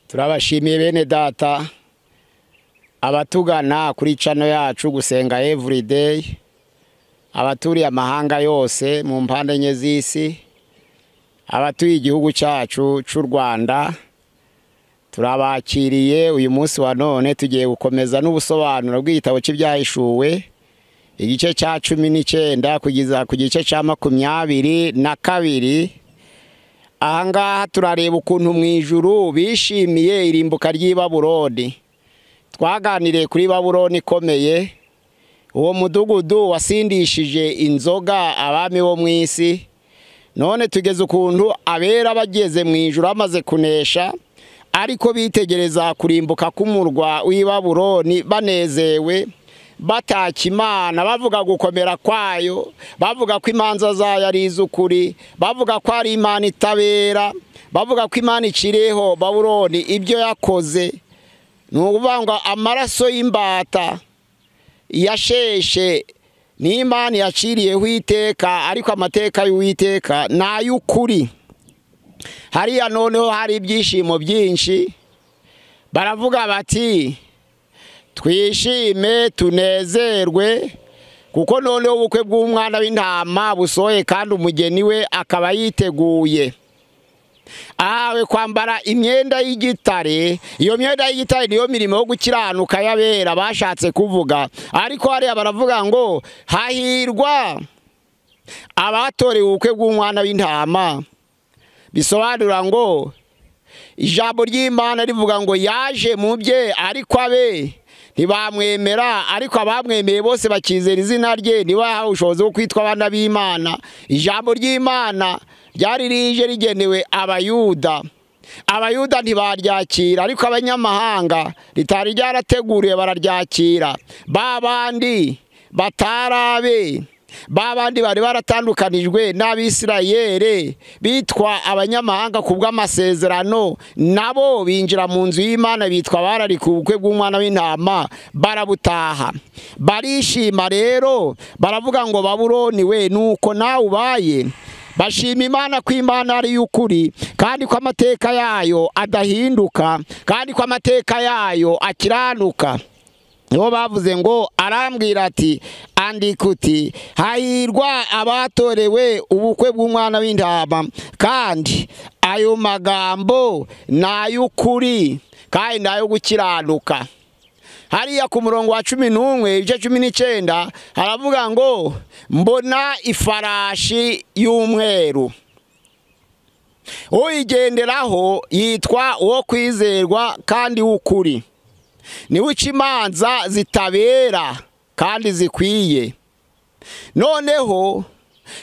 Turabashimiye bene data abatugana kuri channel yacu gusenga everyday, abaturiye amahanga yose mu mpande enye z'isi, abatuye igihugu cyacu cy'u Rwanda. Turabakiriye uyu munsi wa none tugiye gukomeza n'ubusobanuro bw'igitabo cy'ibyahishuwe igice cya 19 kugeza ku gice cya 22. Ahangaha turareba ukuntu mu ijuru bishimiye irimbuka ry'i Babuloni. Twaganiriye kuri Babuloni ikomeye, uwo mudugudu wasindishije inzoga abami bo mu isi. None tugeze ukuntu abera bageze mu ijuru amaze kunesha, ariko bitegereza kurimbuka k'umurwa w'i Babuloni banezewe, bataka Imana, bavuga gukomera kwayo, bavuga ko imanza zayo ari iz'ukuri, bavuga ko ari Imana itabera, bavuga ko Imana icireho Babuloni ibyo yakoze. Ni ukuvuga ngo amaraso y'imbata yasheshe ni Imana yaciriyeho iteka, ariko amateka y'Uwiteka ni ay'ukuri. Hariya noneho hari ibyishimo byinshi, baravuga bati twishime tunezerwe, kuko noneho ubukwe bw'umwana w'intama busohoye kandi umugeni we akaba yiteguye. Ahawe kwambara imyenda y'igitare. Iyo myenda y'igitare niyo mirimo yo gukiranuka y'abera bashatse kuvuga, ariko hariya baravuga ngo hahirwa abatorewe ubukwe bw'umwana w'intama. Bisobanura ngo ijambo ry'Imana rivuga ngo yaje mu bye, ariko abe ntibamwemera, ariko abamwemeye bose bakizera izina rye nibo yahawe ubushobozi bwo kwitwa abana b'Imana. Ijambo ry'Imana ryari rije rigenewe abayuda. Abayuda ntibaryakira, ariko abanyamahanga ritari ryarateguriye bararyakira. Babandi batarabe, babandi bari baratandukanijwe n'Abisirayeli bitwa abanyamahanga kubw'amasezerano, nabo binjira mu nzu y'Imana bitwa barari ku bukwe bw'umwana w'intama, barabutaha. Barishima rero, baravuga ngo Babuloni we nuko nawe ubaye. Bashima Imana ko Imana ari y'ukuri, kandi ko amateka yayo adahinduka, kandi ko amateka yayo akiranuka. Nibo bavuze ngo, arambwira ati andika uti hahirwa abatorewe ubukwe bw'umwana w'intama, kandi ayo magambo ni ay'ukuri kandi ni ayo gukiranuka. Hariya ku murongo wa 11 ibice 19 haravuga ngo mbona ifarashi y'umweru, uyigenderaho yitwa uwo kwizerwa kandi w'ukuri, ni uca imanza zitabera kandi zikwiye. Noneho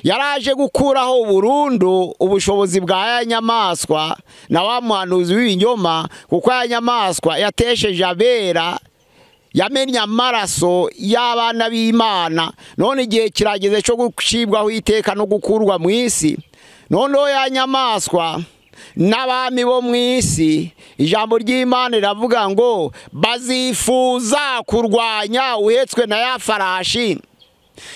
yaraje gukuraho burundu ubushobozi bwa ya nyamaswa na wa muhanuzi w'ibinyoma, kuko ya nyamaswa yatesheje abera, yamenya amaraso y'abana b'Imana. None igihe kirageze cyo gucibwaho iteka no gukurwa mu isi. Noneho ya nyamaswa n'abami bo mu isi, ijambo ry'Imana riravuga ngo bazifuza kurwanya uhetswe na ya farashi,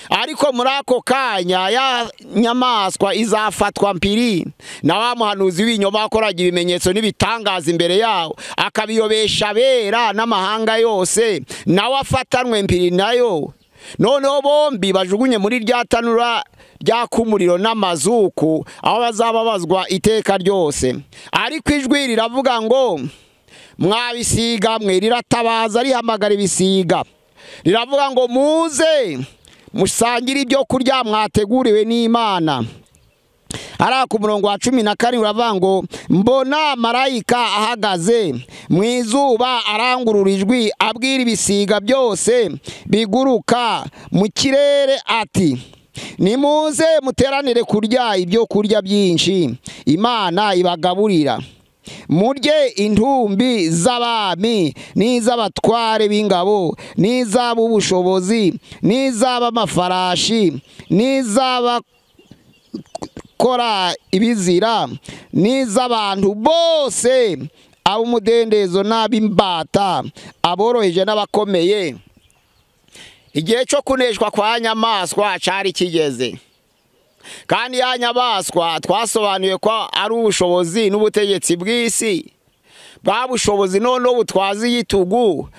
ariko muri ako kanya ya nyamaswa izafatwa mpiri na wa muhanuzi w'ibinyoma akoraga ibimenyetso n'ibitangaza imbere yawo, akabiyobesha abera n'amahanga yose, nawe afatanwe mpiri nayo. Noneho bombi bajugunye muri rya tanura ryakumuriro n'amazuku, aho bazababazwa iteka ryose. Ariko ijwi riravuga ngo mwabisiga mwe, riratabaza rihamagara ibisiga, riravuga ngo muze musangire ibyo kurya mwateguriwe n'Imana. Hariya ku murongo wa 12 uravuga ngo mbona marayika ahagaze mu izuba, arangurura ijwi abwira ibisiga byose biguruka mu kirere ati nimuze muteranire kurya ibyo kurya byinshi Imana ibagaburira. Murye intumbi z'abami n'iz'abatware b'ingabo n'iz'ab'ubushobozi n'iz'ab'amafarashi n'iz'abakora ibizira n'iz'abantu bose, ab'umudendezo n'ab'imbata, aboroheje n'abakomeye. Igihe cyo kuneshwa kwa nyamaswa cyari kigeze. kandi ya nyamaswa twasobanuye ko ari ubushobozi n'ubutegetsi bw'isi. bwa bushobozi noneho butwaza igitugu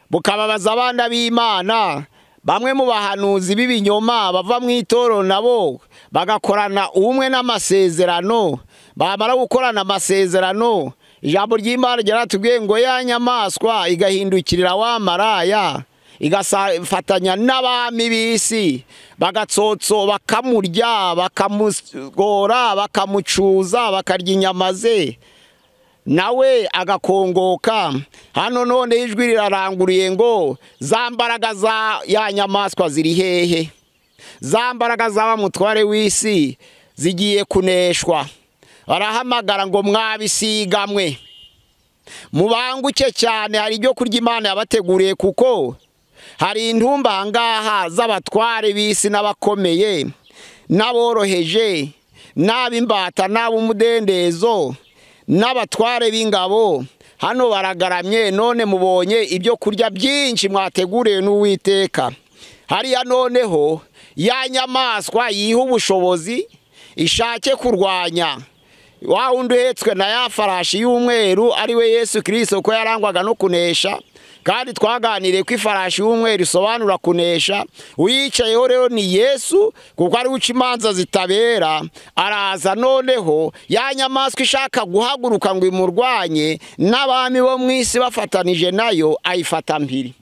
bukababaza abana b'Imana. Bamwe mu bahanuzi b'ibinyoma bava mu itorero nabo bagakorana ubumwe n'amasezerano. Bamara gukorana amasezerano, ijambo ry'Imana ryaratubwiye ngo ya nyamaswa igahindukirira wa maraya igafatanya n'abami b'isi, bagatsotso bakamurya, bakamugora, bakamucuza, bakarya inyama ze, nawe agakongoka. Hano none ijwi riraranguriye ngo za mbaraga za ya nyamaswa ziri hehe? Za mbaraga z'aba mutware w'isi zigiye kuneshwa. Barahamagara ngo mwabisigamwe mubanguke cyane, hari ibyo kurya Imana yabateguriye, kuko hari intumba ngaha z'abatware b'isi n'abakomeye n'aboroheje n'ab'imbata n'ab'umudendezo n'abatware b'ingabo. Hano baragaramye, none mubonye ibyo kurya byinshi mwateguriwe n'Uwiteka. Hariya noneho ya nyamaswa yiha ubushobozi ishake kurwanya wa wundi uhetswe na ya farashi y'umweru ari we Yesu Kristo, ko yarangwaga no kunesha. Kandi twaganiriye ko ifarashi y'umweru isobanura kunesha. Uyicayeho rero ni Yesu, kuko ari uca imanza zitabera. Araza noneho ya nyamaswa ishaka guhaguruka ngo imurwanye, n'abami bo mu isi bafatanije nayo ayifata mpiri.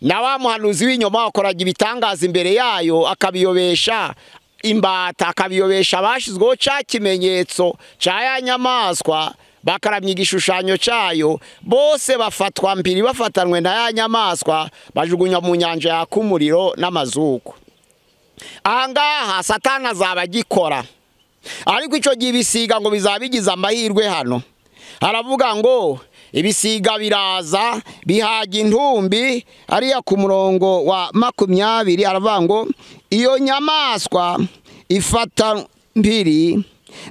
Na wa muhanuzi w'inyoma wakoraga ibitangaza imbere yayo akabiyobesha imbata, akabiyobesha abashizweho cya kimenyetso cya ya nyamaswa, bakaramya igishushanyo cyayo. Bose bafatwa mpiri, bafatanwe na ya nyamaswa, bajugunya mu nyanja yaka umuriro n'amazuku. Ahangaha Satani azaba agikora, ariko icyo gihe ibisiga ngo bizabigize amahirwe. Hano haravuga ngo ibisiga biraza bihaga intumbi. Ariya ku murongo wa 20 aravuga ngo iyo nyamaswa ifata mpiri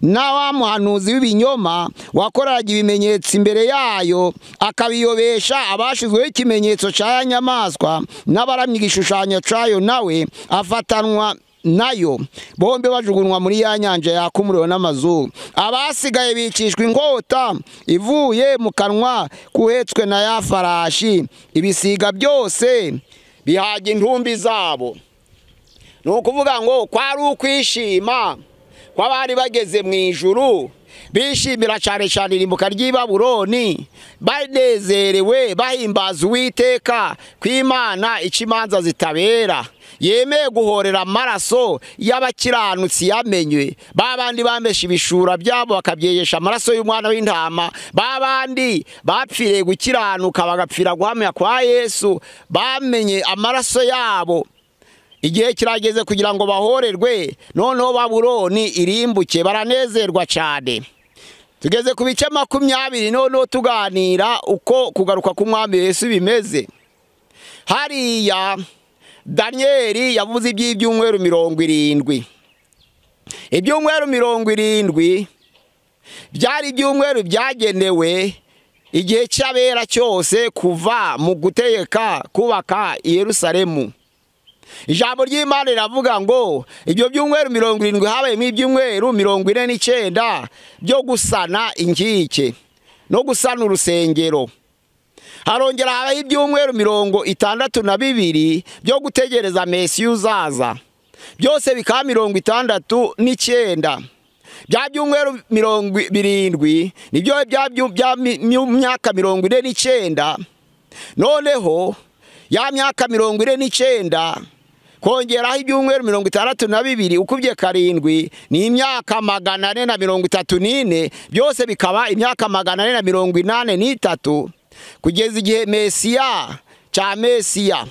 na wa muhanuzi w'ibinyoma wakoraga ibimenyetso imbere yayo, akabiyobesha abashizweho ikimenyetso cya nyamaswa n'abaramya igishushanyo cyayo, nawe afatanwa nayo. Bombe bajugunwa muri ya nyanja yaka umuriro n'amazuku. Abasigaye bicishwa inkota ivuye mu kanwa kuhetswe na ya farashi. Ibisiga byose bihaga intumbi zabo. Ni ukuvuga ngo kwari ukwishima kw'abari bageze mu ijuru, bishimira cyane cyane irimbuka ry'i Babuloni, banezerewe bahimbaza Uwiteka kw'Imana ica imanza zitabera, yemeye guhorera amaraso y'abakiranutsi yamenywe. Babandi bamesha ibishura byabo bakabyegesha amaraso y'umwana w'intama, babandi bapfiriye gukiranuka bagapfira guhamya kwa Yesu, bamenye amaraso yabo. Igihe kirageze kugira ngo bahorerwe, noneho Babuloni irimbuke, baranezerwa cyane. Tugeze ku bice 20, noneho tuganira uko kugaruka k'umwami Yesu bimeze. Hariya Danieli yavuze iby'ibyumweru 70. Ibyumweru 70 byari ibyumweru byagenewe igihe cy'abera cyose kuva mu gutegeka kubaka i Yerusalemu. Ijambo ry'Imana riravuga ngo ibyo byumweru 70 habayemo ibyumweru 49 byo gusana inkike no gusana urusengero. Harongera habaho ibyumweru 62 byo gutegereza Mesiya uzaza. Byose bikaba 69. Bya byumweru 70 nibyo bya myaka 49. Noneho ya myaka 49 kongeraho ibyumweru 62 ukubye 7 ni imyaka 434, byose bikaba imyaka 483 kugeza igihe Mesiya cya Mesiya.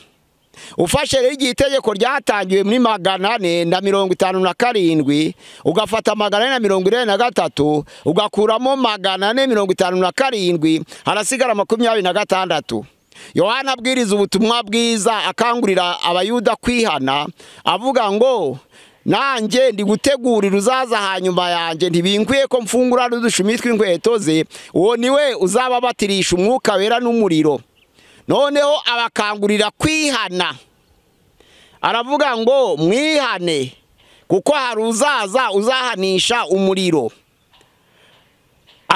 Ufashe rero igihe itegeko ryatangiwe muri 457 ugafata 443 ugakuramo 457 harasigara 26. Yohana abwiriza ubutumwa bwiza akangurira abayuda kwihana, avuga ngo nanjye ndi gutegurira uzaza hanyuma yanjye, ntibinkwiye ko mfungura n'udushumi tw'inkweto ze, uwo niwe uzababatirisha umwuka wera n'umuriro. Noneho abakangurira kwihana, aravuga ngo mwihane kuko hari uzaza uzahanisha umuriro.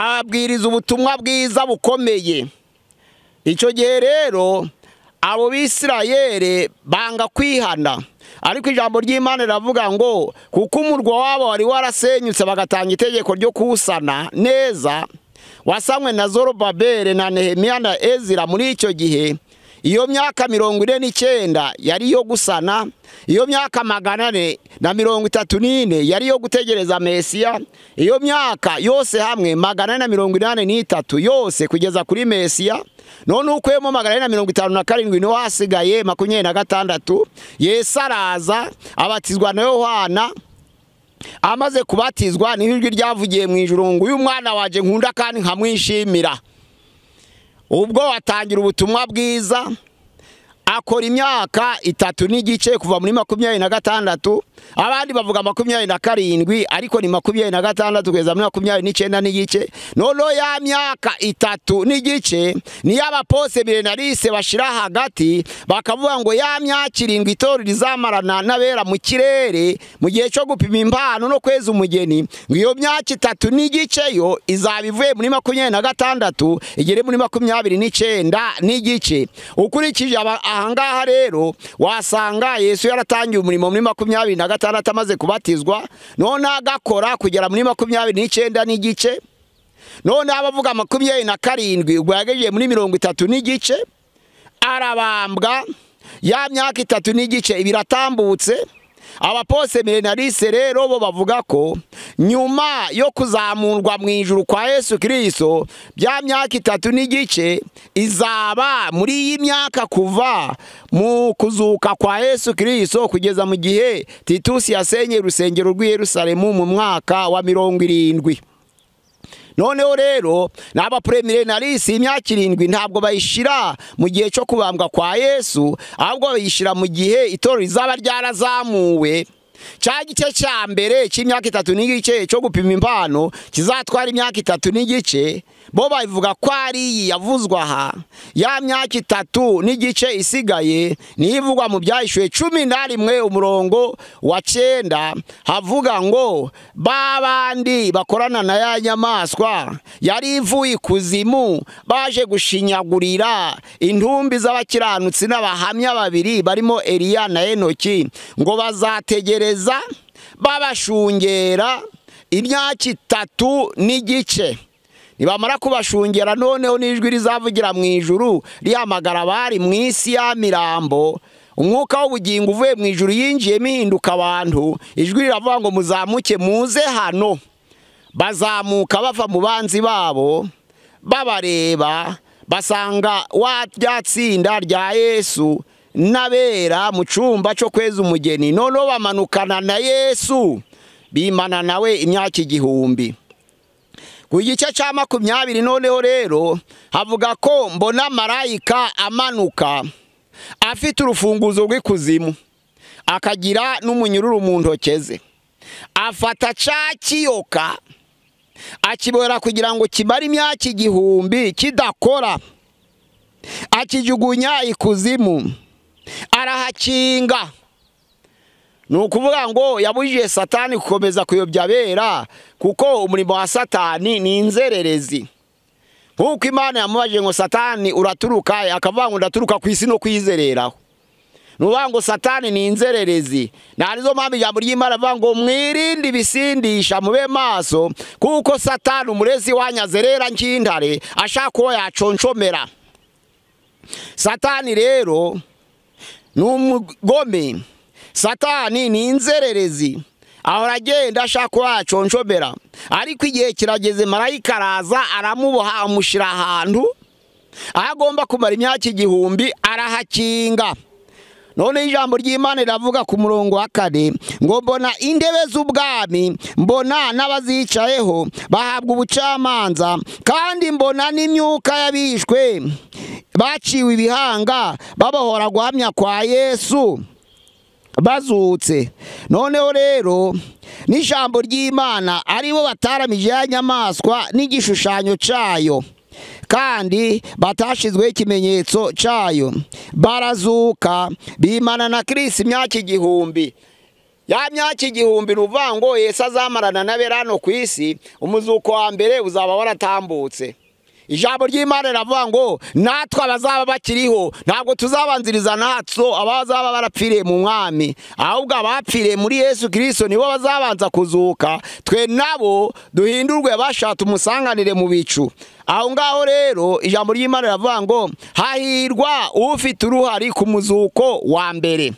ababwiriza ubutumwa bwiza bukomeye. Icyo gihe rero abo Bisirayeli banga kwihana, ariko ijambo ry'Imana riravuga ngo kuko umurwa wabo wari warasenyutse bagatanga itegeko ryo kuwusana neza, wasamwe na Zorobabeli na Nehemiya na Ezira. Muri icyo gihe iyo myaka 49 yari yo gusana, iyo myaka 434 yari yo gutegereza Mesiya, iyo myaka yose hamwe 483 yose kugeza kuri Mesiya. None ukwemo 457 niho hasigaye 26. Yesu araza abatizwa na Yohana. Amaze kubatizwa niho ijwi ryavugiye mu ijuru ngo uyu mwana waje nkunda kandi nkamwishimira. Ubwo atangira ubutumwa bwiza, akora imyaka 3 n'igice kuva muri 26. Abandi bavuga 27, ariko ni 26 kugeza muri 29 n'igice. Nono ya myaka 3 n'igice ni y'abapose milenaliste bashira hagati, bakavuga ngo ya myaka 7 itorero rizamarana n'abera mu kirere mu gihe cyo gupima impano no kweza umugeni, ngo iyo myaka 3 n'igice yo izabivuye muri 26 igere muri 29 n'igice. Ukurikije ahangaha rero wasanga Yesu yaratangiye umurimo muri 26 amaze kubatizwa, none agakora kugera muri 29 n'igice. None abavuga 27 ubwo yagejeje muri 30 n'igice, arabambwa. Ya myaka 3 n'igice ibiratambutse. Abapose milenaliste rero bo bavuga ko nyuma yo kuzamurwa mu ijuru kwa Yesu Kristo, bya myaka 3 n'igice izaba muri iyi myaka kuva mu kuzuka kwa Yesu Kristo kugeza mu gihe Titus yasenye urusengero rw'i Yerusalemu mu mwaka wa 70. Noneho rero n'abapuremilenaliste imyaka 7 ntabwo bayishira mu gihe cyo kubambwa kwa Yesu, ahubwo bayishira mu gihe itorero rizaba ryarazamuwe. Cya gice cya mbere cy'imyaka 3 n'igice cyo gupima impano kizatwara imyaka 3 n'igice, bo bavuga ko ari yavuzwa aha. Ya myaka 3 n'igice isigaye nivugwa mu Byahishuwe 11 umurongo wa 9, havuga ngo babandi bakorana na ya nyamaswa yari ivuye ikuzimu baje gushinyagurira intumbi z'abakiranutsi n'abahamya babiri barimo Eliya na Enoki, ngo bazategereza babashungera imyaka 3 n'igice. Nibamara kubashungera noneho n'ijwi rizavugira mu ijuru rihamagara bari mu isi ya mirambo, umwuka w'ubugingo uvuye mu ijuru yinjiye mihinduka abantu. Ijwi riravuga ngo muzamuke muze hano. Bazamuka bava mu banzi babo, babareba basanga ryatsinda rya Yesu n'abera mu cyumba cyo kweza umugeni. Noneho bamanukana na Yesu bimana nawe imyaka 1000. Ku gice cya 20 noneho rero havuga ko mbona marayika amanuka afite urufunguzo rw'ikuzimu, akagira n'umunyururu mu ntoke ze. Afata cya kiyoka akibora kugira ngo kimare imyaka 1000 kidakora, akijugunya ikuzimu, arahakinga. Nukuvuga ngo yabujije Satani gukomeza kuyobya abera, kuko umurimo wa Satani ni inzererezi. Nkuko Imana yamubaje ngo Satani uraturuka, akavuga ngo ndaturuka ku isi no kwizereraho. Nuvuga ngo Satani ni inzererezi. Narizo mpamvu ijambo ry'Imana avuga ngo mwirinde ibisindisha, mube maso, kuko Satani umurezi wanyazerera nk'intare ashaka ko yaconshomera. Satani rero ni umugome. Satani ni inzererezi, ahora agenda ashaka ko yaconshomera. Ariko igihe kirageze marayika araza aramuboha amushira ahantu agomba kumara imyaka 1000, arahakinga. None ijambo ry'Imana riravuga ku murongo wa 4 ngo mbona indebe z'ubwami, mbona n'abazicayeho bahabwa ubucamanza, kandi mbona n'imyuka yabishwe baciwe ibihanga babahora guhamya kwa Yesu bazutse. Noneho rero n'ijambo ry'Imana aribo bataramije ya nyamaswa n'igishushanyo cyayo, kandi batashizweho ikimenyetso cyayo, barazuka bimana na Kristo imyaka 1000. ya myaka igihumbi ruvuga ngo Yesu azamarana n'abera hano ku isi, umuzuko wa mbere uzaba waratambutse. Ijambo ry'Imana riravuga ngo natwe abazaba bakiriho ntabwo tuzabanziriza natso abazaba barapfiriye mu mwami, ahubwo abapfiriye muri Yesu Kristo nibo bazabanza kuzuka, twe nabo duhindurwe bashatse umusanganire mu bicu. Aho ngaho rero ijambo ry'Imana riravuga ngo hahirwa ufite uruhari ku muzuko wa mbere,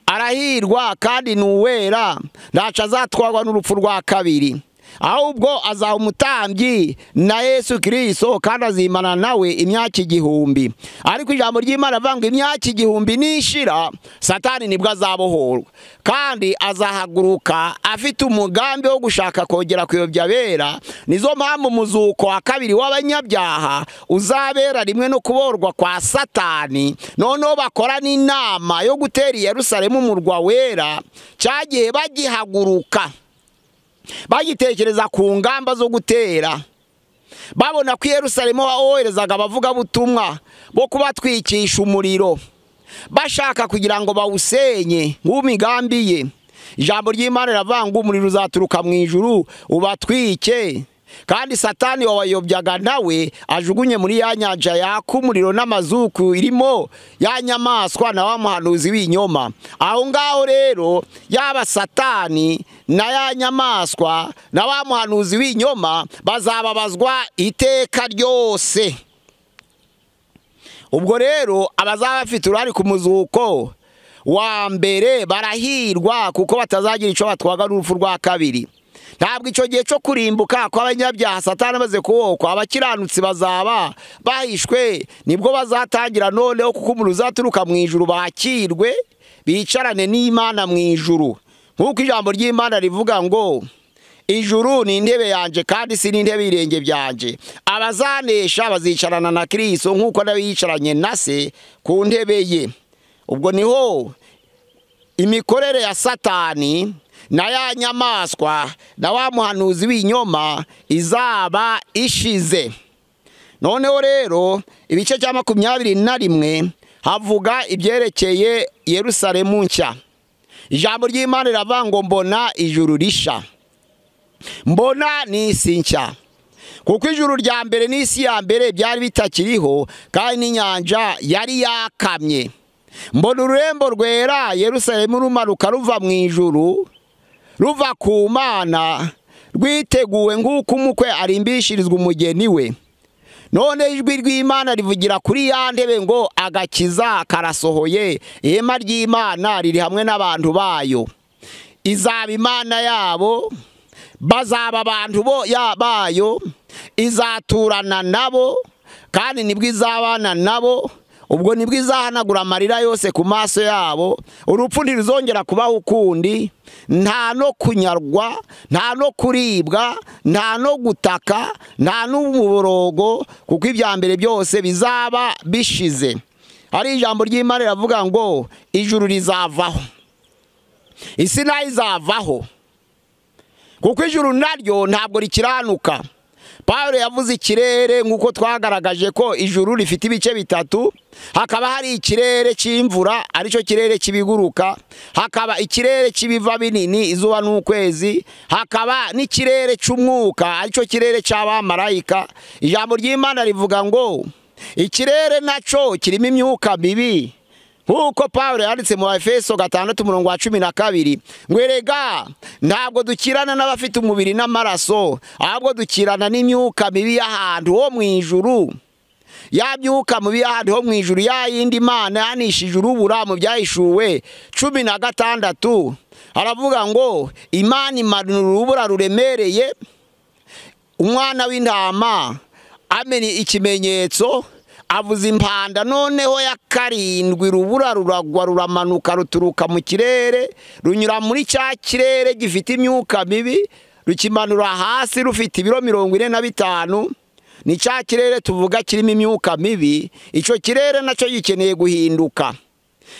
arahirwa kandi nuwera ntaco azatwarwa n'urupfu rwa kabiri, ahubwo azaha umutambyi na Yesu Kristo kandi azimana nawe imyaka igihumbi. Ariko ijambo ry'Imana rivuga ngo imyaka igihumbi nishira Satani nibwo azabohorwa kandi azahaguruka afite umugambi wo gushaka kongera kuyobya abera. Nizo mpamvu umuzuko wa kabiri w'abanyabyaha uzabera rimwe no kuborwa kwa Satani, noneho bakora n'inama yo gutera Yerusalemu umurwa wera, cyagiye bagihaguruka bagitekereza ku ngamba zo gutera, babona ko Yerusalemu woherezaga abavugabutumwa bo kubatwikisha umuriro, bashaka kugira ngo bawusenye nk'umigambi ye. Ijambo ry'Imana riravuga ngo umuriro uzaturuka mu ijuru ubatwike, kandi Satani wawayobyaga nawe ajugunye muri ya nyanja yaka umuriro n'amazuku irimo ya nyamaswa na wa muhanuzi w'inyoma. Aho ngaho rero yaba Satani na ya nyamaswa na wa muhanuzi w'inyoma bazababazwa iteka ryose. Ubwo rero abazaba bafite uruhare ku muzuko wa mbere barahirwa, kuko batazagira icyo batwaga n'urupfu rwa kabiri. Ntabwo icyo gihe cyo kurimbuka kw'abanyabyaha Satani amaze kuwokwa, abakiranutsi bazaba bahishwe, nibwo bazatangira noneho, kuko umuntu uzaturuka mu ijuru bakirwe bicarane n'Imana mu ijuru. Nk'uko ijambo ry'Imana rivuga ngo ijuru ni intebe yanje kandi si n'intebe y'irenge byanje, abazanesha bazicarana na Kristo nk'uko nawe yicaranye na se ku ntebe ye. Ubwo niho imikorere ya Satani na ya nyamaswa na wa muhanuzi w'inyoma izaba ishize. Noneho rero ibice cya 21 havuga ibyerekeye Yerusalemu nshya. Ijambo ry'Imana riravuga ngo mbona ijuru risha, mbona n'isi nshya, kuko ijuru rya mbere n'isi ya mbere byari bitakiriho kandi n'inyanja yari yakamye. Mbona ururembo rwera Yerusalemu rumanuka ruva mu ijuru, ruva ku Mana, rwiteguwe nk'uko umukwe arimbishirizwa umugeni we. None ijwi ry'Imana rivugira kuri ya ntebe ngo agakiza karasohoye, ihema ry'Imana riri hamwe n'abantu bayo. Izaba Imana yabo, bazaba abantu bayo, izaturana nabo kandi nibwo izabana nabo. Ubwo nibwo izahanagura amarira yose ku maso yabo, urupfu ntiruzongera kubaho ukundi, nta no kunyarwa, nta no kuribwa, nta no gutaka, nta n'umuborogo, kuko ibya mbere byose bizaba bishize. Ari ijambo ry'Imana riravuga ngo ijuru rizavaho, isi nayo izavaho, kuko ijuru naryo ntabwo rikiranuka. Pawulo yavuze ikirere nk'uko twagaragaje ko ijuru rifite ibice bitatu. Hakaba hari ikirere cy'imvura aricyo kirere kibiguruka, hakaba ikirere kibiva binini izuba n'ukwezi, hakaba n'ikirere cy'umwuka aricyo kirere cy'abamarayika. Ijambo ry'Imana rivuga ngo ikirere naco kirimo imyuka mibi, nk'uko Pawulo yanditse mu Efeso 6:12 ngo erega ntabwo dukirana n'abafite umubiri n'amaraso, ahubwo dukirana n'imyuka mibi y'ahantu ho mu ijuru. Ya myuka mibi y'ahantu ho mu ijuru, ya yindi Imana yanishije urubura mu byahishuwe 16, aravuga ngo Imana imanura urubura ruremereye, umwana w'intama amenya ikimenyetso, avuza impanda, noneho ya 7 rubura ruragwa ruramanuka ruturuka mu kirere, runyura muri cya kirere gifite imyuka mibi, rukimanura hasi rufite ibiro 45. Ni cya kirere tuvuga kirimo imyuka mibi. Icyo kirere nacyo gikeneye guhinduka.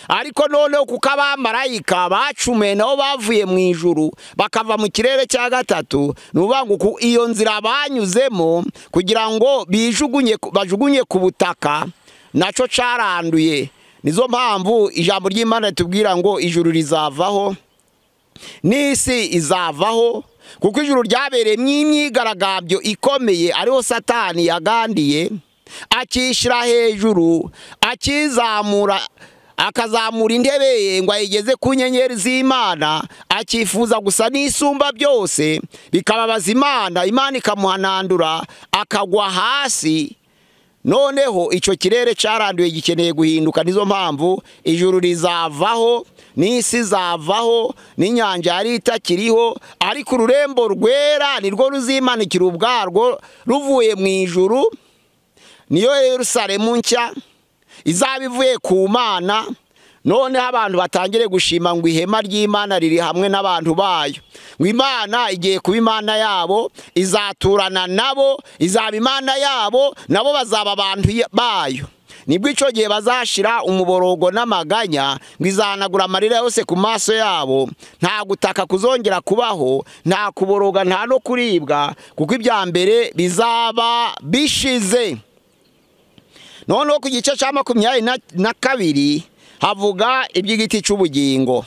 Ariko noneho kuko abamarayika bacume nabo bavuye mu ijuru bakava mu kirere cya gatatu, nuvuga ngo iyo nzira banyuzemo kugira ngo bajugunye ku butaka nacyo caranduye. Nizo mpamvu ijambo ry'Imana ritubwira ngo ijuru rizavaho, n'isi izavaho, kuko ijuru ryabereyemo imyigaragambyo ikomeye, ariho Satani yagandiye akishyira hejuru, akizamura, akazamura intebe ye ngo ayigeze ku nyenyeri z'Imana, akifuza gusa n'isumba byose, bikababaza Imana, Imana ikamuhanandura akagwa hasi. Noneho icyo kirere cyaranduye gikeneye guhinduka. Nizo mpamvu ijuru rizavaho, n'isi zavaho, n'inyanja yari itakiriho, ariko ururembo rwera nirwo ruzimanikira ubwarwo ruvuye mu ijuru. Niyo Yerusalemu nshya izaba ivuye ku Mana. Noneho abantu batangire gushima ngo ihema ry'Imana riri hamwe n'abantu bayo, ngo Imana igiye kuba Imana yabo, izaturana nabo, izaba Imana yabo, nabo bazaba abantu bayo. Nibwo icyo gihe bazashira umuborogo n'amaganya, ngo izahanagura amarira yose ku maso yabo, nta gutaka kuzongera kubaho, nta kuboroga, nta no kuribwa, kuko ibya mbere bizaba bishize. Noneho ku gice cya 22 havuga iby'igiti cy'ubugingo.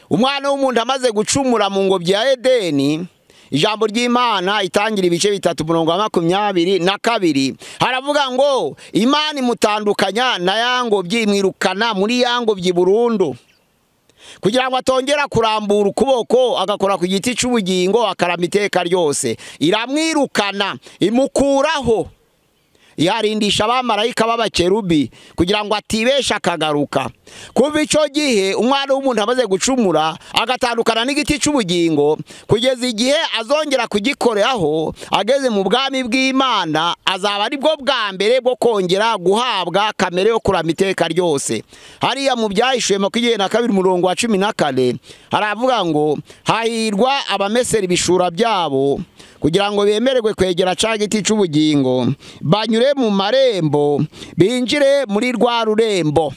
Umwana w'umuntu amaze gucumura mu ngobyi ya Edeni, ijambo ry'Imana itangira ibice 3:22 haravuga ngo Imana imutandukanya na ya ngobyi, imwirukana muri ya ngobyi burundu, kugira ngo atongera kurambura ukuboko agakora ku giti cy'ubugingo akarama iteka ryose. Iramwirukana, imukuraho, yarindisha abamarayika b'abakerubi kugira ngo atibesha akagaruka. Kuva icyo gihe umwana w'umuntu amaze gucumura agatandukana n'igiti cy'ubugingo, kugeza igihe azongera kugikoreho ageze mu bwami bw'Imana, azaba ari bwo bwa mbere bwo kongera guhabwa kamere yo kurama iteka ryose. Hariya mu Byahishuwe 22:14 haravuga ngo hahirwa abamesera ibishura byabo, kugira ngo bemererwe kwegera cya giti cy'ubugingo, banyure mu marembo, binjire muri rwa rurembo.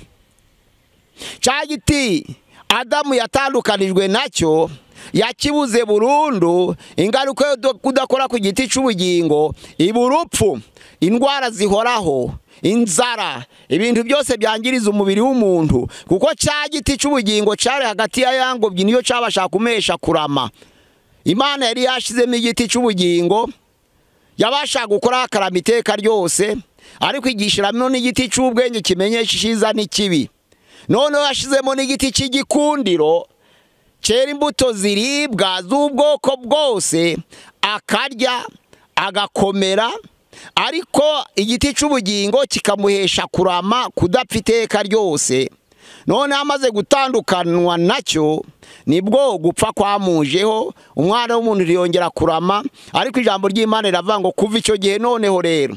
Cya giti Adamu yatandukanijwe nacyo, yakibuze burundu. Ingaruka yo kudakora ku giti cy'ubugingo iba urupfu, indwara zihoraho, inzara, ibintu byose byangiriza umubiri w'umuntu, kuko cya giti cy'ubugingo cyari hagati ya ya ngobyi, niyo cyabasha kumesha kurama. Imana yari yashizemo igiti cy'ubugingo, yabasha gukora akarama iteka ryose, ariko igishiramo n'igiti cy'ubwenge kimenyesha icyiza n'ikibi. Noneho yashizemo n'igiti cy'igikundiro, cyera imbuto ziribwa z'ubwoko bwose, akarya agakomera, ariko igiti cy'ubugingo kikamuhesha kurama, kudapfa iteka ryose. None amaze gutandukanwa nacyo, nibwo gupfa kwamujeho, umwana w'umuntu yongera kurama. Ariko ijambo ry'Imana riravuga ngo kuva icyo gihe noneho rero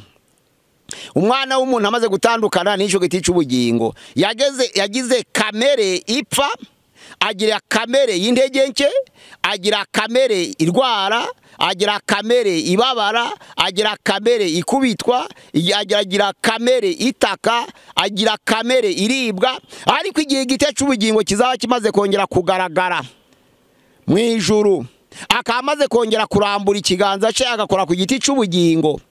umwana w'umuntu amaze gutandukana n'icyo giti cy'ubugingo, yagize kamere ipfa, agira kamere y'intege nke, agira kamere irwara, agira kamere ibabara, agira kamere ikubitwa, agira kamere itaka, agira kamere iribwa. Ariko igihe igiti cy'ubugingo kizaba kimaze kongera kugaragara mu ijuru, akamaze kongera kurambura ikiganza cye agakora ku giti cy'ubugingo,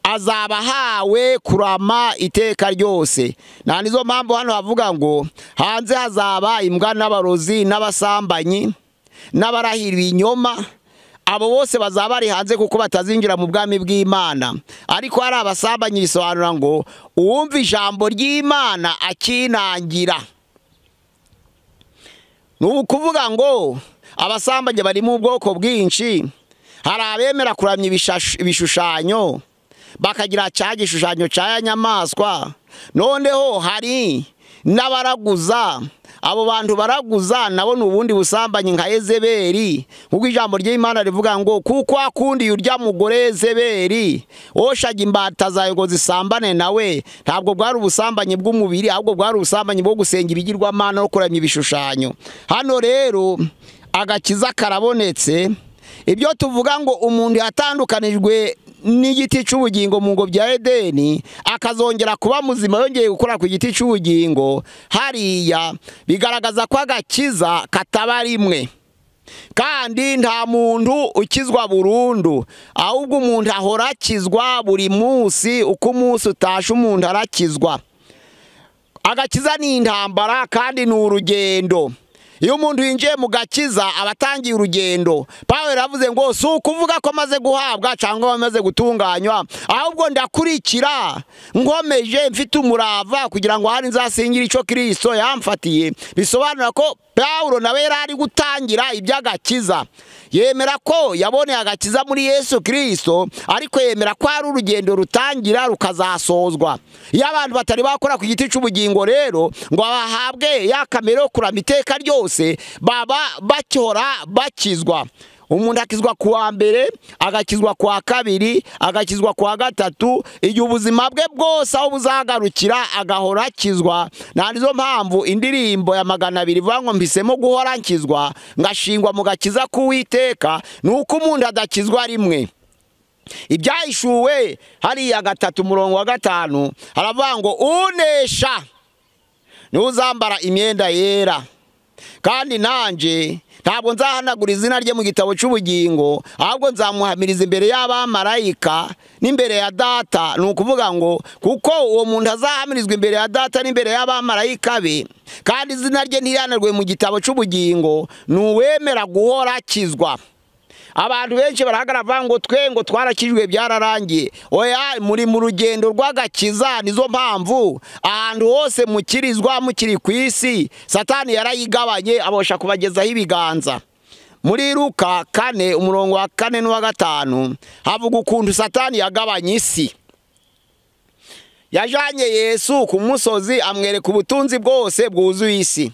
azaba hawe kurama iteka ryose. Na nizo mpamvu hano havuga ngo hanze hazaba imbwa n'abarozi n'abasambanyi n'abarahira ibinyoma. Abo bose bazaba bari hanze kuko batazinjira mu bwami bw'Imana. Ariko hari abasambanyi, bisobanura ngo uwumva ijambo ry'Imana akinangira. Ni ukuvuga ngo abasambanyi bari mu bwoko bwinshi. Hari abemera kuramya ibishushanyo, bakagira cya gishushanyo cya nyamaswa. Noneho hari n'abaraguza. Abo bantu baraguza nabo n'ubundi busambanyi nka Yezebeli, kuko ijambo ry'Imana rivuga ngo kuko akundi urya mugore Yezebeli oshaga imbata zayo ngo zisambane nawe. Ntabwo bwari ubusambanyi bw'umubiri, ahubwo bwari ubusambanyi bwo gusenga ibigirwamana no kuramya ibishushanyo. Hano rero agakiza karabonetse. Ibyo tuvuga ngo umuntu yatandukanijwe n'igiti cy'ubugingo mu ngobyi ya Edeni, akazongera kuba muzima yongeye gukora ku giti cy'ubugingo, hariya bigaragaza ko agakiza kataba rimwe. Kandi nta muntu ukizwa burundu, ahubwo umuntu ahora akizwa buri munsi, uko umunsi utashe umuntu arakizwa. Agakiza ni intambara kandi ni urugendo. iyo umuntu yinjiye mu gakiza aba atangiye urugendo. Pawulo yaravuze ngo si ukuvuga ko amaze guhabwa cyangwa amaze gutunganywa, ahubwo ndakurikira nkomeje mfite umurava kugira ngo hari nzasingire icyo Kristo yamfatiye. Bisobanura ko Pawulo nawe yari ari gutangira iby'agakiza. Yemera ko yaboneye agakiza muri Yesu Kristo, ariko yemera ko ari urugendo rutangira rukazasozwa. Iyo abantu batari bakora ku giti cy'ubugingo rero ngo bahabwe ya kamere yo kurama iteka ryose, baba bakihora bakizwa. Umuntu akizwa ku wa mbere, agakizwa ku wa kabiri, agakizwa ku wa gatatu, igihe ubuzima bwe bwose aho buzagarukira agahora akizwa. Nizo mpamvu indirimbo ya 200 ivuga ngo mpisemo guhora nkizwa, ngashingwa mu gakiza k'Uwiteka, nuko umuntu adakizwa rimwe. Ibyahishuwe hariya 3:5 haravuga ngo unesha ni uzambara imyenda yera, kandi nanje ntabwo nzahanagura izina rye mu gitabo cy'ubugingo, ahubwo nzamuhamiriza imbere y'abamarayika n'imbere ya Data. Ni ukuvuga ngo kuko uwo muntu azahamirizwa imbere ya Data n'imbere y'abamarayika be, kandi izina rye ntirihanagurwe mu gitabo cy'ubugingo, ni uwemera guhora akizwa. Abantu benshi barahagarara ngo twe ngo twarakijwe byararangiye. Oya, muri mu rugendo rw'agakiza. Nizo mpamvu ahantu hose mukirizwa mukiri ku isi Satani yarayigabanye abosha kubagezaho ibiganza. Muri Luka 4:4 n'uwa 5 havuga ukuntu Satani yagabanye isi. Yajanye Yesu ku musozi amwereka ubutunzi bwose bwuzuye isi.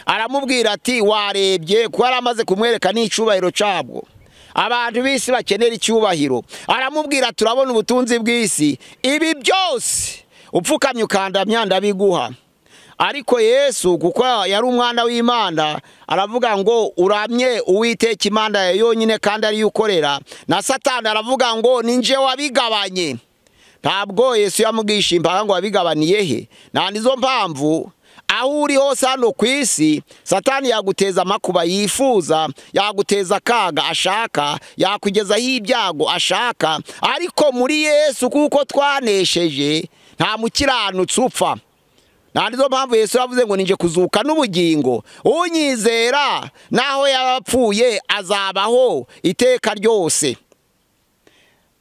Aramubwira ati warebye ko aramaze kumwereka n'icubahiro cyabwo. Abantu bisi bakenera icyubahiro. Aramubwira turabona ubutunzi bw'isi, ibi byose upfukamye ukandamya ndabiguha. Ariko Yesu kuko yari umwana w'Imana aravuga ngo uramye Uwiteka Imana yawe yonyine kandi ari ukorera. Na Satani aravuga ngo ninje wabigabanye. Ntabwo Yesu yamugisha imbaga ngo wabigabaniye he. Nizo mpamvu aho uri hose hano ku isi Satani yaguteza amakuba yifuza, yaguteza akaga ashaka, yakugezaho ibyago ashaka. Ariko muri Yesu kuko twanesheje nta mukiranutsi upfa. Nizo mpamvu Yesu yavuze ngo ninje kuzuka n'ubugingo, unyizera naho yapfuye azabaho iteka ryose.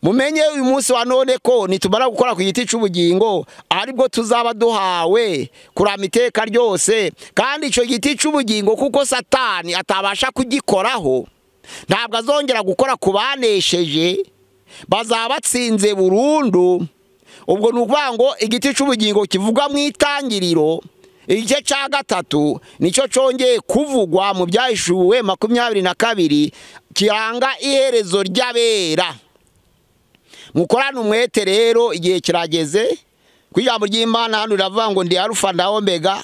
Mumenye uyu munsi wa none ko nitumara gukora ku giti cy'ubugingo aribwo tuzaba duhawe kurama iteka ryose. Kandi icyo giti cy'ubugingo kuko Satani atabasha kugikoraho, ntabwo azongera gukora ku banesheje, bazaba batsinze burundu. Ubwo ni ukuvuga ngo igiti cy'ubugingo kivugwa mu itangiriro igice cya 3 nicyo cyongeye kuvugwa mu Byahishuwe 22 kiranga iherezo ry'abera. Mukorane umwete rero, igihe kirageze. Ku ijambo ry'Imana hano riravuga ngo ndi Alpha na Omega,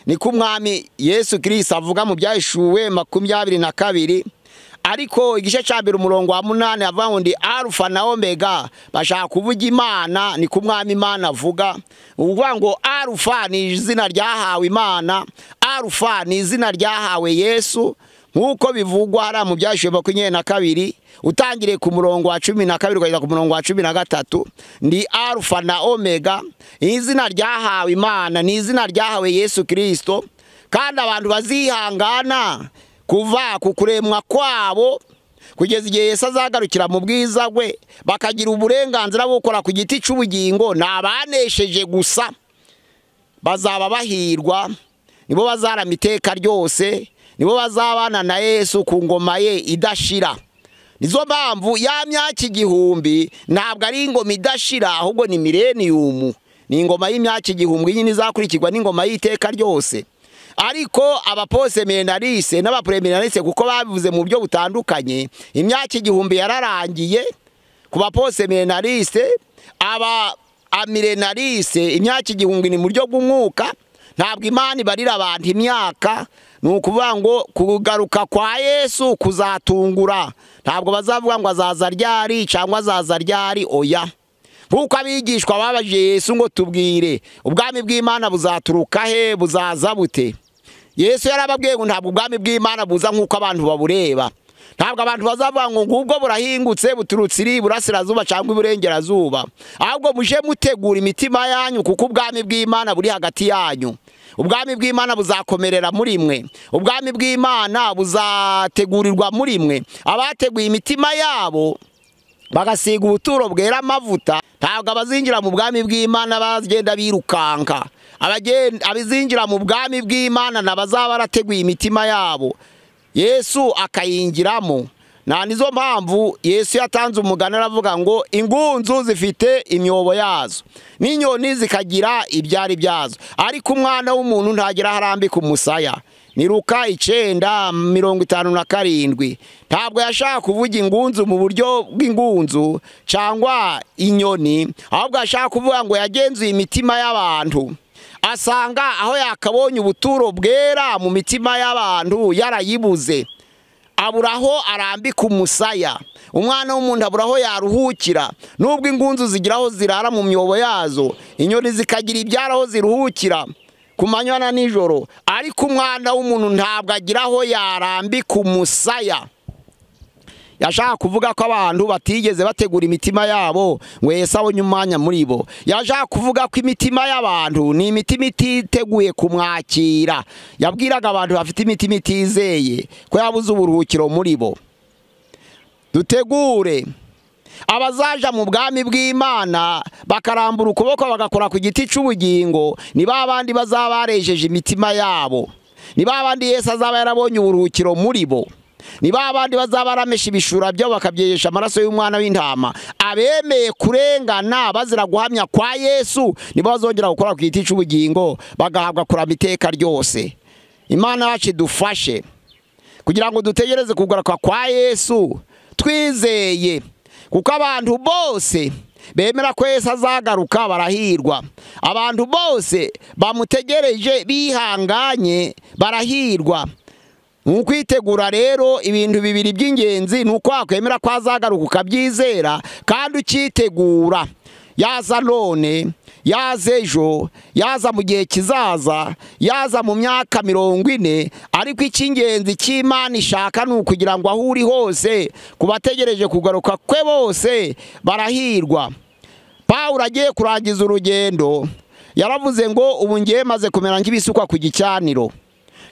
niko umwami Yesu Kristo avuga mu Byahishuwe 22. Ariko igice cya 1:8 avuga ngo ndi Alpha na Omega, bashaka kuvuga Imana, niko umwami Imana avuga. Uvuga ngo Alpha ni izina ryahawe Imana, Alpha ni izina ryahawe Yesu, nkuko bivugwa hara mu Byahishuwe 22 utangire ku murongo wa 12 ukageza ku murongo wa 13. Ndi Alpha na Omega, izina ryahawe Imana, ni izina ryahawe Yesu Kristo. Kandi abantu bazihangana kuva ku kuremwa kwabo kugeza igihe Yesu azagarukira mu bwiza bwe, bakagira uburenganzira bwo gukora ku giti cy'ubugingo, nabanesheje gusa bazaba bahirwa. Nibo bazarama iteka ryose, nibo bazabana na Yesu ku ngoma ye idashira. Nizo mpamvu ya myaka 1000 ntabwo ari ingoma idashira, ahubwo ni millennium. Ni ingoma y'imyaka 1000 nyine izakurikirwa n'ingoma y'iteka ryose. Ariko abaposeminarise n'abapreminarise kuko babivuze mu buryo butandukanye, imyaka 1000 yararangiye ku baposeminarise. Amilenarise imyaka 1000 ni mu buryo bw'umwuka. Ntabwo Imana ibarira abantu imyaka. Ni ukuvuga ngo kugaruka kwa Yesu kuzatungura. Ntabwo bazavuga ngo azaza ryari cyangwa azaza ryari, oya. Nkuko abigishwa babajije Yesu ngo tubwire ubwami bw'Imana buzaturuka he, buzaza bute. Yesu yarababwiye ngo ntabwo ubwami bw'Imana buza nkuko abantu babureba. Ntabwo abantu bazavuga ngo ngubwo burahingutse buturutse iri burasirazuba cyangwa iburengerazuba, ahubwo muje mutegura imitima yanyu kuko ubwami bw'Imana buri hagati yanyu. ubwami bw'Imana buzakomerera muri mwe, ubwami bw'Imana buzategurirwa muri mwe. Abateguye imitima yabo bagasiga ubuturo bwera amavuta, ntabwo abazinjira mu bwami bw'Imana bagenda birukanka. Abazinjira mu bwami bw'Imana n'abazaba barateguye imitima yabo, Yesu akayinjiramo. Nizo mpamvu Yesu yatanze umugani aravuga ngo ingunzu zifite imyobo yazo n'inyoni zikagira ibyari byazo, ariko umwana w'umuntu ntagira aho arambika umusaya. Ni Luka 9:57. Ntabwo yashaka kuvuga ingunzu mu buryo bw'ingunzu cyangwa inyoni, ahubwo yashaka kuvuga ngo yagenzuye imitima y'abantu, asanga aho yakabonye ubuturo bwera mu mitima y'abantu yarayibuze, aburaho arambika umusaya. Umwana w'umuntu aburaho yaruhukira. Nubwo ingunzu zigiraho zirara mu myobo yazo, inyoni zikagira ibyaraho ziruhukira ku manywa na nijoro, ariko umwana w'umuntu ntabwo agiraho yarambika umusaya. Yashaka kuvuga ko abantu batigeze bategura imitima yabo ngo Yesu abonye umwanya muri bo. Yashaka kuvuga ko imitima y'abantu ni imitima ititeguye kumwakira. Yabwiraga abantu bafite imitima itizeye ko yabuze uburuhukiro muri bo. Dutegure abazaja mu bwami bw'Imana bakarambura ukuboko bagakora ku giti cy'ubugingo, ni babandi bazaba barejeje imitima yabo, ni babandi Yesu azaba yarabonye uburuhukiro muri bo, ni babandi bazaba baramesha ibishura byo bakabyejesha amaraso y'umwana w'intama. Abemeye kurengana bazira guhamya kwa Yesu nibo bazongera gukora ku giti cy'ubugingo bagahabwa kurama iteka ryose. Imana yacu idufashe kugira ngo dutegereze kugaruka kwa Yesu twizeye, kuko abantu bose bemera ko Yesu azagaruka barahirwa. Abantu bose bamutegereje bihanganye barahirwa. Kwitegura rero ibintu bibiri by'ingenzi, nuko wakwemera ko azagaruka ukabyizera kandi ukitegura. Yaza none, yaza ejo, yaza mu gihe kizaza, yaza mu myaka 40, ariko icy'ingenzi cy'Imana ishaka ni ukugira ngo aho uri hose kubategereje kugaruka kwe bose barahirwa. Pawulo agiye kurangiza urugendo yaravuze ngo ubu ngiye maze kumera nk'ibisukwa ku gicaniro.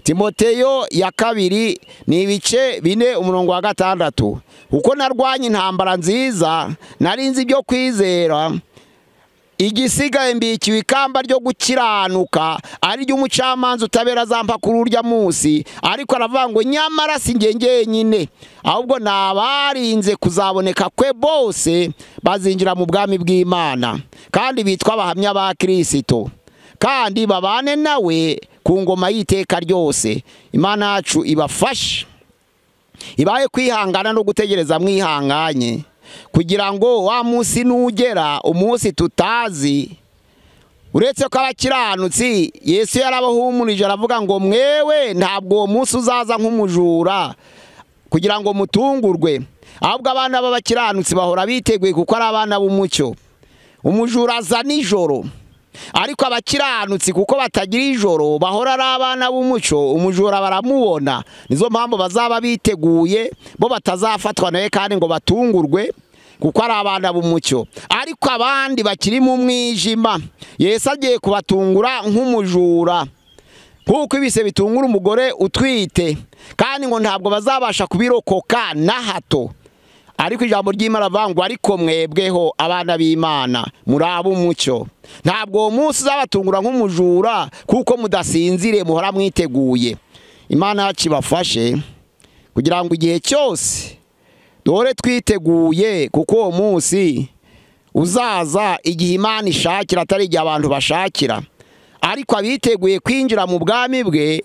Timoteyo ya 2 ni ibice 4:6. Uko narwanye intambara nziza, narinzi ibyo kwizera, igisigaye mbikiwe ikamba ryo gukiranuka, ari ryo umucamanza utabera zampa kuri urya munsi. Ariko aravuga ngo nyamara si njye nyine, ahubwo nabarinze kuzaboneka kwe bose bazinjira mu bwami bw'Imana, kandi bitwa abahamya ba Kristo, kandi babane nawe ku ngoma y'iteka ryose. Imana yacu ibafashe, ibaye kwihangana no gutegereza mwihanganye, kugira ngo wa munsi nugera, umunsi tutazi. Uretse ko abakiranutsi Yesu yarabahumurije aravuga ngo mwewe ntabwo uwo munsi uzaza nk'umujura kugira ngo mutungurwe, ahubwo abana b'abakiranutsi bahora biteguye kuko ari abana b'umucyo. Umujura aza nijoro, ariko abakiranutsi kuko batagira ijoro bahora ari abana b'umucyo, umujura baramubona. Nizo mpamvu bazaba biteguye, bo batazafatwa nawe kandi ngo batungurwe kuko ari abana b'umucyo. Ariko abandi bakiri mu mwijima Yesu agiye kubatungura nk'umujura, kuko ibise bitungura umugore utwite, kandi ngo ntabwo bazabasha kubirokoka na hato. Ariko ijambo ry'Imana rivuga ariko mwebweho abana b'Imana muri ab'umucyo, ntabwo uwo munsi uzabatungura nk'umujura, kuko mudasinzire muhora mwiteguye. Imana yacu ibafashe kugira ngo igihe cyose dore twiteguye, kuko uwo munsi uzaza igihe Imana ishakira, atari igihe abantu bashakira. Ariko abiteguye kwinjira mu bwami bwe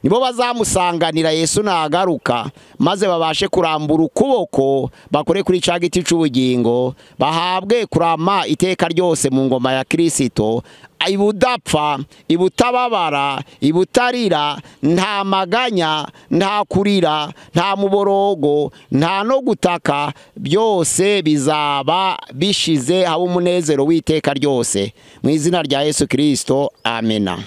nibo bazamusanganira Yesu nagaruka, maze babashe kurambura ukuboko bakore kuri cya giti cy'ubugingo, bahabwe kurama iteka ryose mu ngoma ya Kristo, ibudapfa, ibutababara, ibutarira, nta maganya, nta kurira, nta muborogo, nta no gutaka, byose bizaba bishize, haba umunezero w'iteka ryose. Mu izina rya Yesu Kristo, amena.